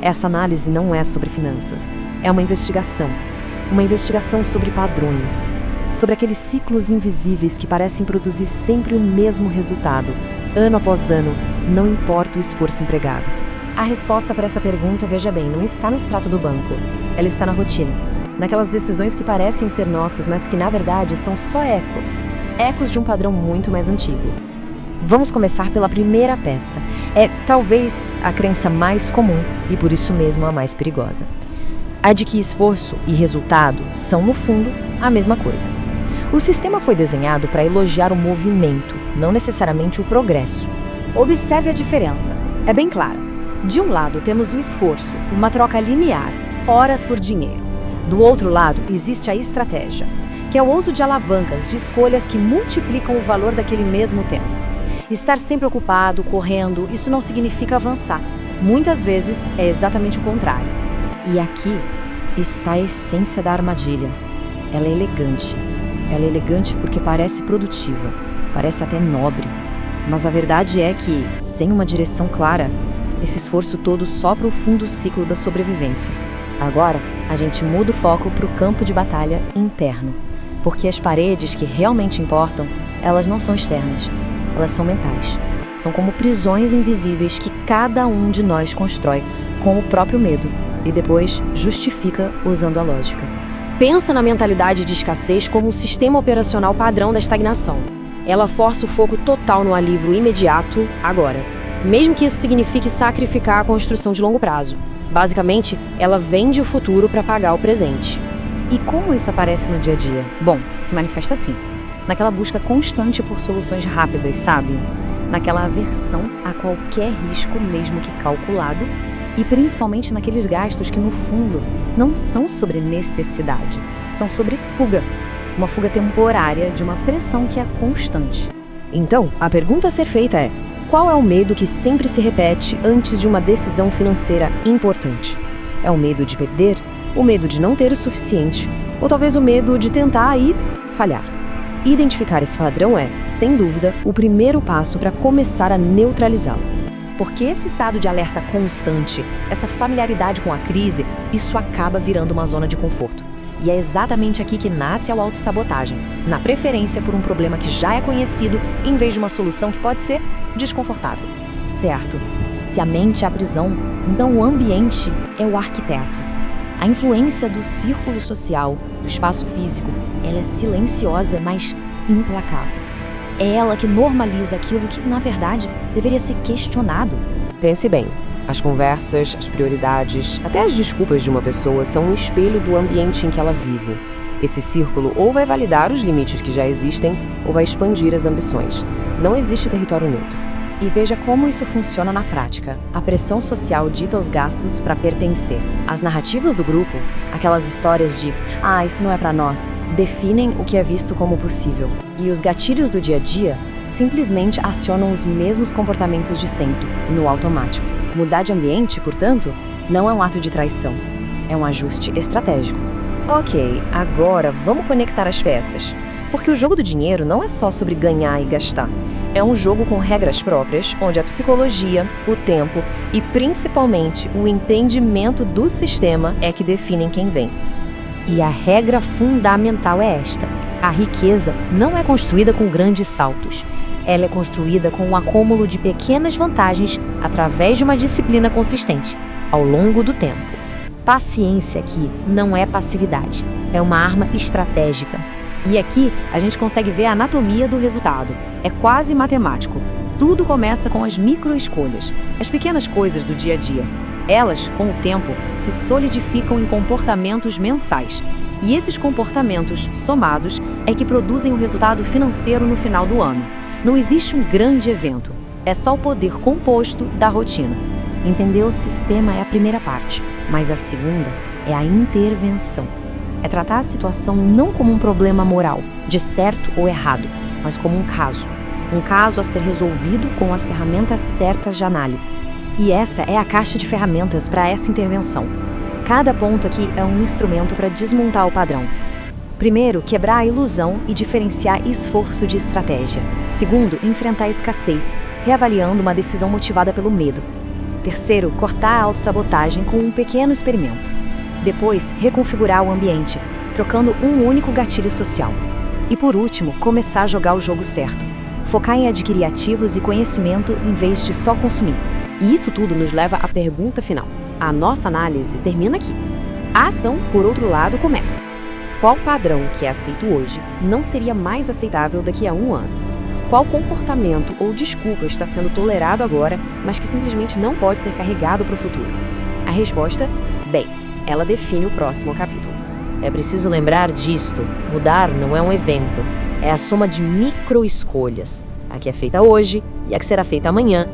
Essa análise não é sobre finanças. É uma investigação. Uma investigação sobre padrões. Sobre aqueles ciclos invisíveis que parecem produzir sempre o mesmo resultado, ano após ano, não importa o esforço empregado. A resposta para essa pergunta, veja bem, não está no extrato do banco. Ela está na rotina. Naquelas decisões que parecem ser nossas, mas que na verdade são só ecos. Ecos de um padrão muito mais antigo. Vamos começar pela primeira peça. É talvez a crença mais comum e por isso mesmo a mais perigosa. A de que esforço e resultado são, no fundo, a mesma coisa. O sistema foi desenhado para elogiar o movimento, não necessariamente o progresso. Observe a diferença. É bem clara. De um lado temos o esforço, uma troca linear, horas por dinheiro. Do outro lado existe a estratégia, que é o uso de alavancas, de escolhas que multiplicam o valor daquele mesmo tempo. Estar sempre ocupado, correndo, isso não significa avançar. Muitas vezes é exatamente o contrário. E aqui está a essência da armadilha. Ela é elegante. Ela é elegante porque parece produtiva, parece até nobre. Mas a verdade é que, sem uma direção clara, esse esforço todo só para o fundo ciclo da sobrevivência. Agora, a gente muda o foco para o campo de batalha interno. Porque as paredes que realmente importam, elas não são externas, elas são mentais. São como prisões invisíveis que cada um de nós constrói com o próprio medo e depois justifica usando a lógica. Pensa na mentalidade de escassez como um sistema operacional padrão da estagnação. Ela força o foco total no alívio imediato, agora. Mesmo que isso signifique sacrificar a construção de longo prazo. Basicamente, ela vende o futuro para pagar o presente. E como isso aparece no dia a dia? Bom, se manifesta assim. Naquela busca constante por soluções rápidas, sabe? Naquela aversão a qualquer risco, mesmo que calculado, e principalmente naqueles gastos que, no fundo, não são sobre necessidade, são sobre fuga. Uma fuga temporária de uma pressão que é constante. Então, a pergunta a ser feita é: qual é o medo que sempre se repete antes de uma decisão financeira importante? É o medo de perder? O medo de não ter o suficiente? Ou talvez o medo de tentar e falhar? Identificar esse padrão é, sem dúvida, o primeiro passo para começar a neutralizá-lo. Porque esse estado de alerta constante, essa familiaridade com a crise, isso acaba virando uma zona de conforto. E é exatamente aqui que nasce a autossabotagem, na preferência por um problema que já é conhecido, em vez de uma solução que pode ser desconfortável. Certo? Se a mente é a prisão, então o ambiente é o arquiteto. A influência do círculo social, do espaço físico, ela é silenciosa, mas implacável. É ela que normaliza aquilo que, na verdade, deveria ser questionado. Pense bem, as conversas, as prioridades, até as desculpas de uma pessoa são um espelho do ambiente em que ela vive. Esse círculo ou vai validar os limites que já existem, ou vai expandir as ambições. Não existe território neutro. E veja como isso funciona na prática. A pressão social dita os gastos para pertencer. As narrativas do grupo, aquelas histórias de isso não é para nós, definem o que é visto como possível. E os gatilhos do dia a dia simplesmente acionam os mesmos comportamentos de sempre, no automático. Mudar de ambiente, portanto, não é um ato de traição. É um ajuste estratégico. Ok, agora vamos conectar as peças. Porque o jogo do dinheiro não é só sobre ganhar e gastar. É um jogo com regras próprias, onde a psicologia, o tempo e principalmente o entendimento do sistema é que definem quem vence. E a regra fundamental é esta: a riqueza não é construída com grandes saltos. Ela é construída com um acúmulo de pequenas vantagens através de uma disciplina consistente, ao longo do tempo. Paciência aqui não é passividade, é uma arma estratégica. E aqui a gente consegue ver a anatomia do resultado. É quase matemático. Tudo começa com as microescolhas, as pequenas coisas do dia a dia. Elas, com o tempo, se solidificam em comportamentos mensais. E esses comportamentos, somados, é que produzem o resultado financeiro no final do ano. Não existe um grande evento. É só o poder composto da rotina. Entender o sistema é a primeira parte, mas a segunda é a intervenção. É tratar a situação não como um problema moral, de certo ou errado, mas como um caso. Um caso a ser resolvido com as ferramentas certas de análise. E essa é a caixa de ferramentas para essa intervenção. Cada ponto aqui é um instrumento para desmontar o padrão. Primeiro, quebrar a ilusão e diferenciar esforço de estratégia. Segundo, enfrentar a escassez, reavaliando uma decisão motivada pelo medo. Terceiro, cortar a autossabotagem com um pequeno experimento. Depois, reconfigurar o ambiente, trocando um único gatilho social. E por último, começar a jogar o jogo certo. Focar em adquirir ativos e conhecimento em vez de só consumir. E isso tudo nos leva à pergunta final. A nossa análise termina aqui. A ação, por outro lado, começa. Qual padrão que é aceito hoje não seria mais aceitável daqui a um ano? Qual comportamento ou desculpa está sendo tolerado agora, mas que simplesmente não pode ser carregado para o futuro? A resposta? Bem, ela define o próximo capítulo. É preciso lembrar disto: mudar não é um evento, é a soma de micro-escolhas. A que é feita hoje e a que será feita amanhã